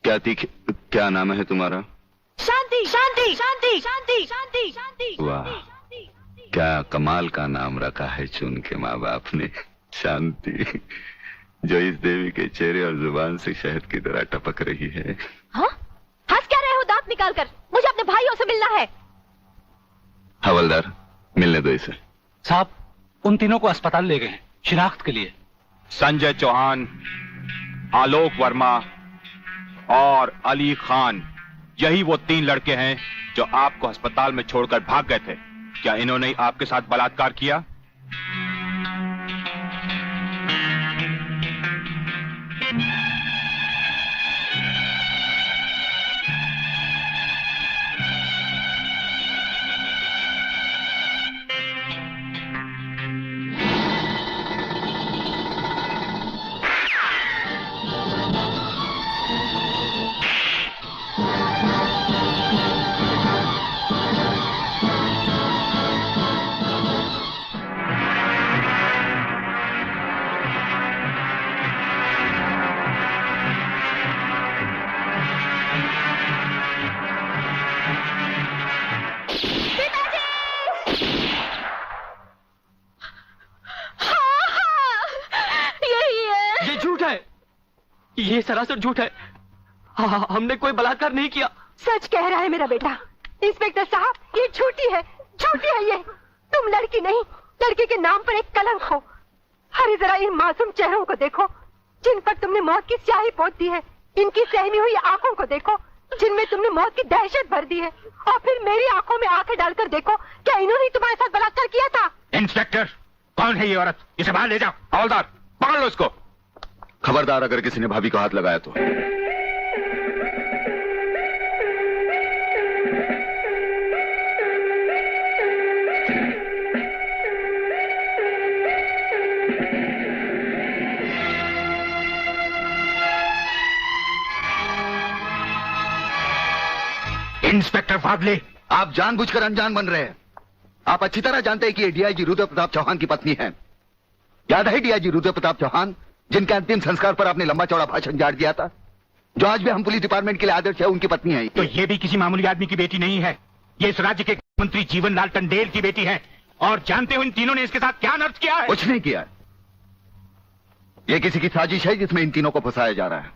क्या नाम है तुम्हारा? शांति शांति शांति शांति शांति शांति। वाह, क्या कमाल का नाम रखा है चुन के माँ बाप ने, शांति, जो इस देवी के चेहरे और जुबान से शहद की तरह टपक रही है। हाँ? हंस क्या रहे हो दांत निकाल कर? मुझे अपने भाइयों से मिलना है। हवलदार, मिलने दो इसे। साहब, उन तीनों को अस्पताल ले गए हैं शिनाख्त के लिए। संजय चौहान, आलोक वर्मा और अली खान, यही वो 3 लड़के हैं जो आपको अस्पताल में छोड़कर भाग गए थे। क्या इन्होंने आपके साथ बलात्कार किया? ये सरासर झूठ है। हमने कोई बलात्कार नहीं किया। सच कह रहा है मेरा बेटा। इंस्पेक्टर साहब, ये झूठी है, झूठी है ये। तुम लड़की नहीं, लड़की के नाम पर एक कलंक हो। अरे जरा इन मासूम चेहरों को देखो जिन पर तुमने मौत की स्याही पोत दी है। इनकी सहमी हुई आंखों को देखो जिनमें तुमने मौत की दहशत भर दी है। और फिर मेरी आंखों में आंखें डालकर देखो, क्या इन्होंने तुम्हारे साथ बलात्कार किया था? इंस्पेक्टर, कौन है ये औरत? इसे बाहर ले जाओ। हवलदार, पकड़ लो इसको। खबरदार, अगर किसी ने भाभी को हाथ लगाया तो। इंस्पेक्टर फादले, आप जानबूझकर अनजान बन रहे हैं। आप अच्छी तरह जानते हैं कि ये डीआईजी रुद्र प्रताप चौहान की पत्नी है। याद है डीआईजी रुद्र प्रताप चौहान, जिनके अंतिम संस्कार पर आपने लंबा चौड़ा भाषण झाड़ दिया था, जो आज भी हम पुलिस डिपार्टमेंट के लिए आदर्श है, उनकी पत्नी है। तो ये भी किसी मामूली आदमी की बेटी नहीं है। ये इस राज्य के मंत्री जीवनलाल टंडेल की बेटी है। और जानते हो इन तीनों ने इसके साथ क्या नर्च किया है? कुछ नहीं किया। ये किसी की साजिश है जिसमें इन तीनों को फंसाया जा रहा है।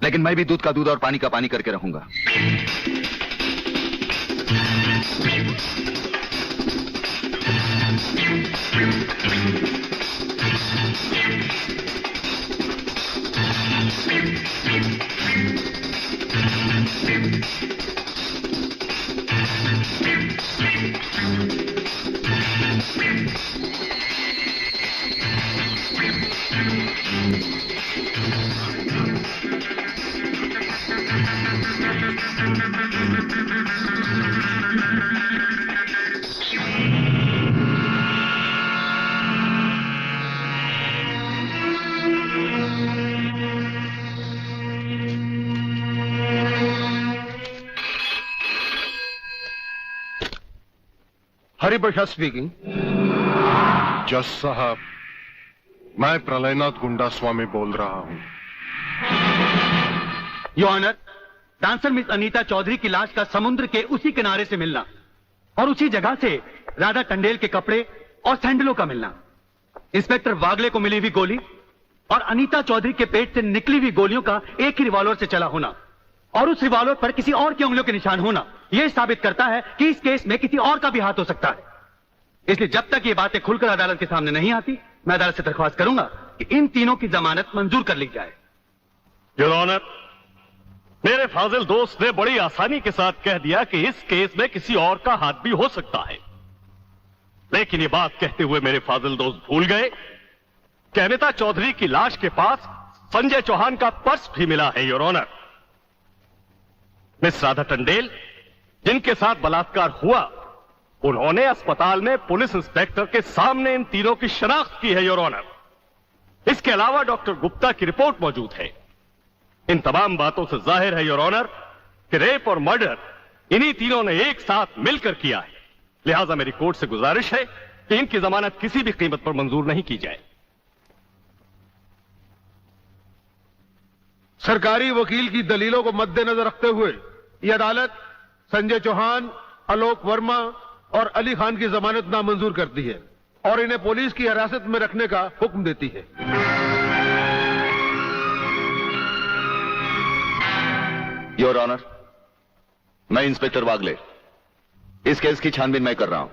लेकिन मैं भी दूध का दूध और पानी का पानी करके रहूंगा। हरिप्रसाद स्पीकिंग। जज साहब, मैं प्रलयनाथ गुंडा स्वामी बोल रहा हूं। Your honour, dancer miss Anita Chaudhary की लाश का समुद्र के उसी किनारे से मिलना और उसी जगह से राधा टंडेल के कपड़े और सैंडलों का मिलना, इंस्पेक्टर वागले को मिली हुई गोली और अनीता चौधरी के पेट से निकली हुई गोलियों का एक ही रिवॉल्वर से चला होना और उस रिवॉल्वर पर किसी और की उंगलियों के निशान होना, यह साबित करता है कि इस केस में किसी और का भी हाथ हो सकता है। इसलिए जब तक ये बातें खुलकर अदालत के सामने नहीं आती, मैं अदालत से दरख्वास्त करूंगा कि इन तीनों की जमानत मंजूर कर ली जाए। योर ऑनर, मेरे फाजिल दोस्त ने बड़ी आसानी के साथ कह दिया कि इस केस में किसी और का हाथ भी हो सकता है। लेकिन ये बात कहते हुए मेरे फाजिल दोस्त भूल गए कि अनीता चौधरी की लाश के पास संजय चौहान का पर्स भी मिला है। Your honour, miss Radha Tandel जिनके साथ बलात्कार हुआ, उन्होंने अस्पताल में पुलिस इंस्पेक्टर के सामने इन तीनों की शनाख्त की है। योर ऑनर, इसके अलावा डॉक्टर गुप्ता की रिपोर्ट मौजूद है। इन तमाम बातों से जाहिर है योर ऑनर कि रेप और मर्डर इन्हीं तीनों ने एक साथ मिलकर किया है। लिहाजा मेरी कोर्ट से गुजारिश है कि इनकी जमानत किसी भी कीमत पर मंजूर नहीं की जाए। सरकारी वकील की दलीलों को मद्देनजर रखते हुए यह अदालत संजय चौहान, आलोक वर्मा और अली खान की जमानत नामंजूर करती है और इन्हें पुलिस की हिरासत में रखने का हुक्म देती है। योर ऑनर, मैं इंस्पेक्टर वागले इस केस की छानबीन मैं कर रहा हूं।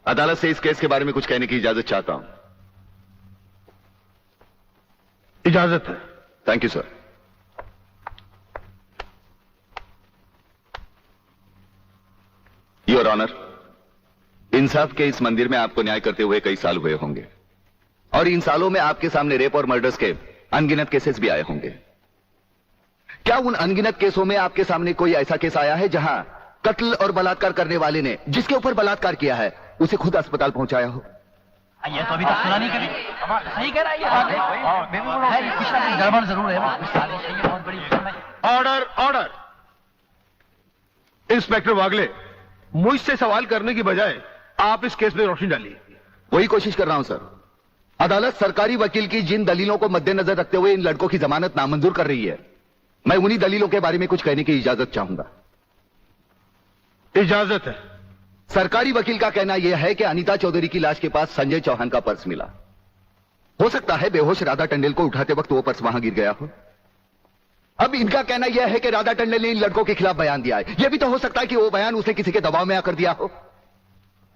अदालत से इस केस के बारे में कुछ कहने की इजाजत चाहता हूं। इजाजत है। Thank you sir. Your honour, इंसाफ के इस मंदिर में आपको न्याय करते हुए कई साल हुए होंगे और इन सालों में आपके सामने रेप और मर्डर्स के अनगिनत केसेस भी आए होंगे। क्या उन अनगिनत केसों में आपके सामने कोई ऐसा केस आया है जहां कत्ल और बलात्कार करने वाले ने जिसके ऊपर बलात्कार किया है उसे खुद अस्पताल पहुंचाया हो? ये तो अभी तक सुना नहीं कभी। सही कह रहा है ये बात है, गड़बड़ जरूर है। बहुत बड़ी ऑर्डर, ऑर्डर। इंस्पेक्टर वागले, मुझसे सवाल करने की बजाय आप इस केस में रोशनी डालिए। वही कोशिश कर रहा हूं सर। अदालत सरकारी वकील की जिन दलीलों को मद्देनजर रखते हुए इन लड़कों की जमानत नामंजूर कर रही है, मैं उन्हीं दलीलों के बारे में कुछ कहने की इजाजत चाहूंगा। इजाजत है। सरकारी वकील का कहना यह है कि अनीता चौधरी की लाश के पास संजय चौहान का पर्स मिला। हो सकता है बेहोश राधा टंडेल को उठाते वक्त वो पर्स वहां गिर गया हो। अब इनका कहना यह है कि राधा टंडेल ने इन लड़कों के खिलाफ बयान दिया है। यह भी तो हो सकता है कि वो बयान उसे किसी के दबाव में आकर दिया हो।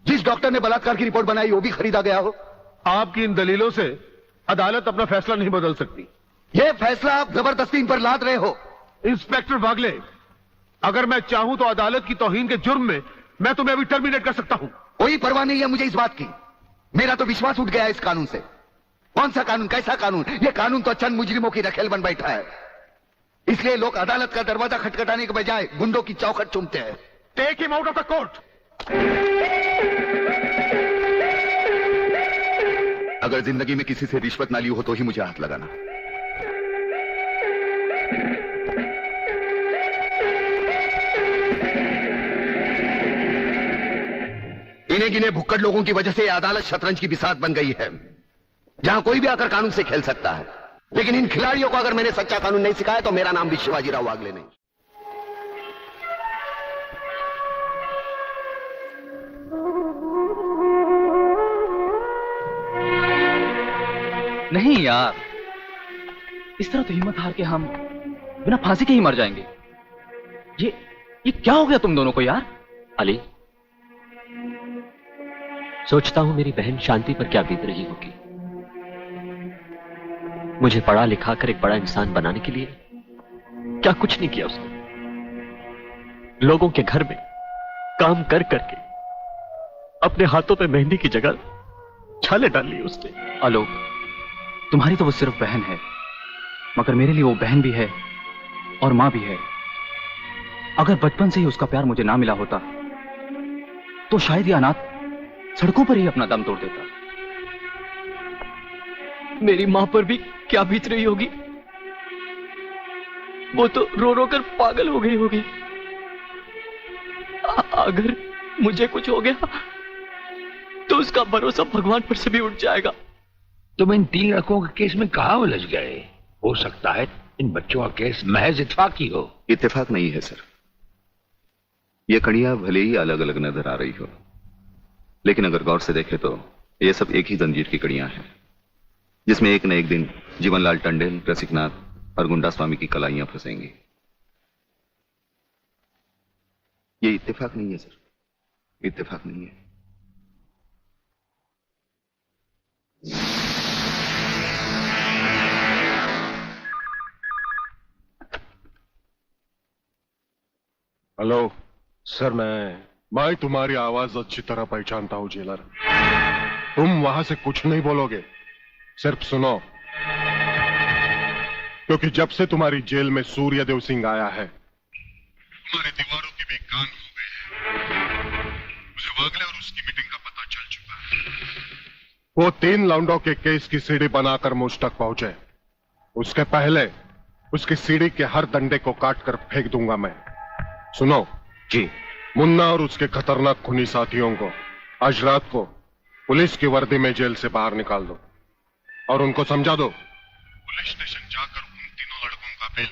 जिस डॉक्टर ने बलात्कार की रिपोर्ट बनाई वो भी खरीदा गया हो। आपकी इन दलीलों से अदालत अपना फैसला नहीं बदल सकती। यह फैसला आप जबरदस्ती इन पर लाद रहे हो। इंस्पेक्टर वागले, अगर मैं चाहूं तो अदालत की तौहीन के जुर्म में मैं तुम्हें अभी टर्मिनेट कर सकता हूं। कोई परवाह नहीं है मुझे इस बात की। मेरा तो विश्वास उठ गया है इस कानून से। कौन सा कानून, कैसा कानून? यह कानून तो चंद मुजरिमों की रखेल बन बैठा है। इसलिए लोग अदालत का दरवाजा खटखटाने के बजाय गुंडों की चौखट चूमते हैं। Take him out of the court. अगर जिंदगी में किसी से रिश्वत ना ली हो तो ही मुझे हाथ लगाना। इन्हें गिने भुक्कड़ लोगों की वजह से यह अदालत शतरंज की बिसात बन गई है, जहां कोई भी आकर कानून से खेल सकता है। लेकिन इन खिलाड़ियों को अगर मैंने सच्चा कानून नहीं सिखाया तो मेरा नाम भी शिवाजीराव वागले नहीं। नहीं यार, इस तरह तो हिम्मत हार के हम बिना फांसी के ही मर जाएंगे। ये क्या हो गया तुम दोनों को यार? अली, सोचता हूं मेरी बहन शांति पर क्या बीत रही होगी। मुझे पढ़ा लिखा कर एक बड़ा इंसान बनाने के लिए क्या कुछ नहीं किया उसने। लोगों के घर में काम कर करके अपने हाथों पे मेहंदी की जगह छाले डाल ली उसने। आलोक, तुम्हारी तो वो सिर्फ बहन है, मगर मेरे लिए वो बहन भी है और मां भी है। अगर बचपन से ही उसका प्यार मुझे ना मिला होता तो शायद ये अनाथ सड़कों पर ही अपना दम तोड़ देता। मेरी मां पर भी क्या बीत रही होगी। वो तो रो रो कर पागल हो गई होगी। अगर मुझे कुछ हो गया तो उसका भरोसा भगवान पर से भी उठ जाएगा। तुम इन 3 लड़कों के केस में कहां उलझ गए? हो सकता है इन बच्चों का केस महज इत्तेफाकी हो। इत्तेफाक नहीं है सर। ये कड़ियां भले ही अलग अलग नजर आ रही हो, लेकिन अगर गौर से देखें तो ये सब एक ही जंजीर की कड़ियां हैं, जिसमें एक न एक दिन जीवनलाल टंडेल, रसिकनाथ और गुंडा स्वामी की कलाइयां फंसेंगी। ये इत्तेफाक नहीं है सर, इत्तेफाक नहीं है। हेलो सर, मैं तुम्हारी आवाज अच्छी तरह पहचानता हूं जेलर। तुम वहां से कुछ नहीं बोलोगे, सिर्फ सुनो, क्योंकि जब से तुम्हारी जेल में सूर्यदेव सिंह आया है तुम्हारी दीवारों के भी कान हो गए हैं। मुझे वागले और उसकी मीटिंग का पता चल चुका है। वो 3 लौंडों के केस की सीढ़ी बनाकर मुझ तक पहुंचे, उसके पहले उसकी सीढ़ी के हर डंडे को काटकर फेंक दूंगा मैं। सुनो जी। मुन्ना और उसके खतरनाक खूनी साथियों को आज रात को पुलिस की वर्दी में जेल से बाहर निकाल दो और उनको समझा दो पुलिस स्टेशन जाकर उन तीनों लड़कों का बिल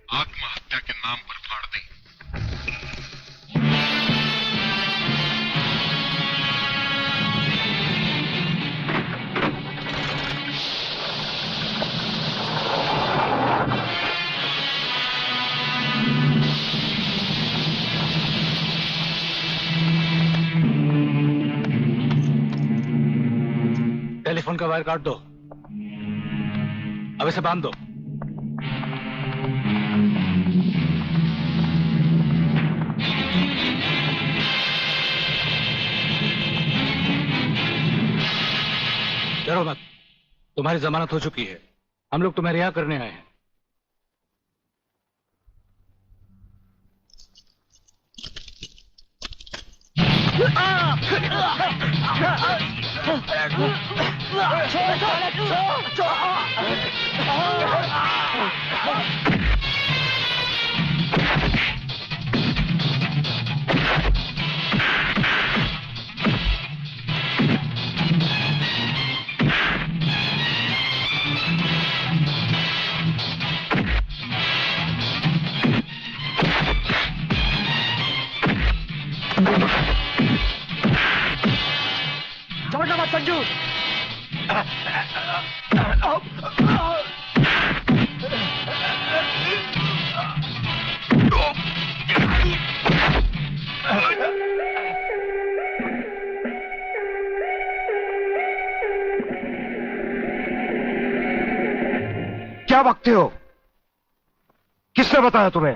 आत्महत्या के नाम पर फाड़ दें। टेलीफोन का वायर काट दो, अब इसे बांध दो। डरो मत, तुम्हारी जमानत हो चुकी है। हम लोग तुम्हें रिहा करने आए हैं। छोड़ना मत संजू। क्या बकते हो? किसने बताया तुम्हें?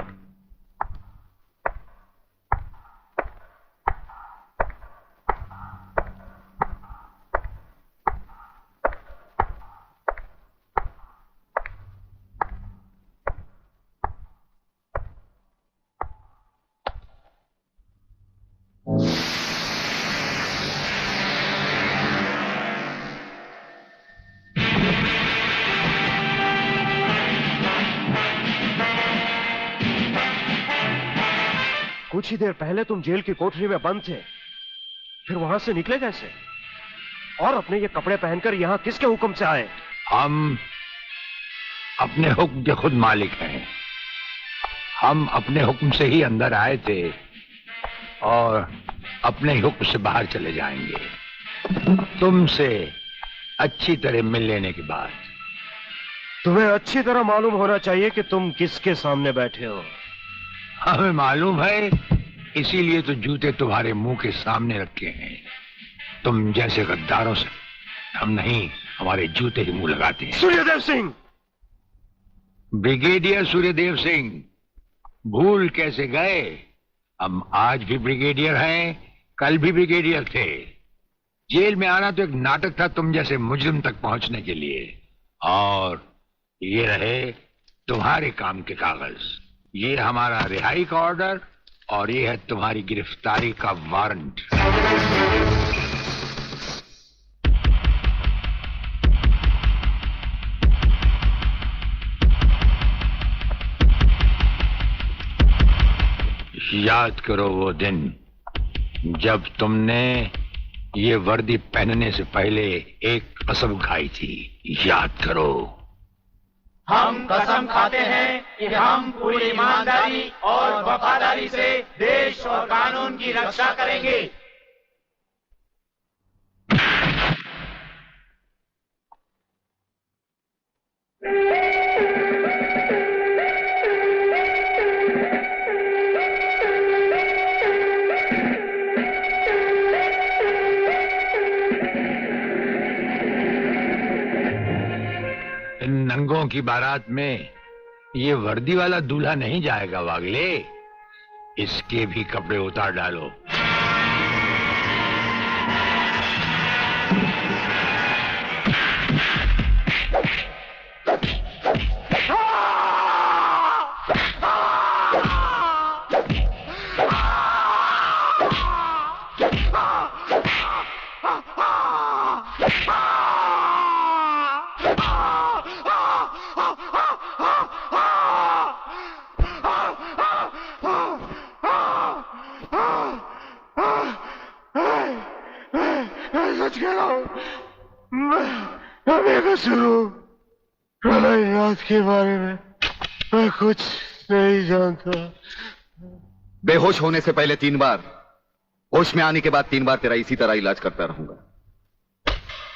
कुछ ही देर पहले तुम जेल की कोठरी में बंद थे, फिर वहां से निकले कैसे? और अपने ये कपड़े पहनकर यहां किसके हुक्म से आए? हम अपने हुक्म के खुद मालिक हैं। हम अपने हुक्म से ही अंदर आए थे और अपने ही हुक्म से बाहर चले जाएंगे, तुमसे अच्छी तरह मिल लेने के बाद। तुम्हें अच्छी तरह मालूम होना चाहिए कि तुम किसके सामने बैठे हो। हमें मालूम है, इसीलिए तो जूते तुम्हारे मुंह के सामने रखे हैं। तुम जैसे गद्दारों से हम नहीं, हमारे जूते ही मुंह लगाते हैं। सूर्यदेव सिंह, ब्रिगेडियर सूर्यदेव सिंह, भूल कैसे गए? हम आज भी ब्रिगेडियर हैं, कल भी ब्रिगेडियर थे। जेल में आना तो एक नाटक था तुम जैसे मुजरिम तक पहुंचने के लिए। और ये रहे तुम्हारे काम के कागज। ये हमारा रिहाई का ऑर्डर और ये है तुम्हारी गिरफ्तारी का वारंट। याद करो वो दिन जब तुमने ये वर्दी पहनने से पहले एक कसम खाई थी। याद करो। हम कसम खाते हैं कि हम पूरी ईमानदारी और वफादारी से देश और कानून की रक्षा करेंगे। इन नंगों की बारात में ये वर्दी वाला दूल्हा नहीं जाएगा वागले। इसके भी कपड़े उतार डालो। सच कह रहा हूं, मैं बेकसूर हूं। कल रात के बारे में मैं कुछ नहीं जानता। बेहोश होने से पहले 3 बार, होश में आने के बाद 3 बार तेरा इसी तरह इलाज करता रहूंगा।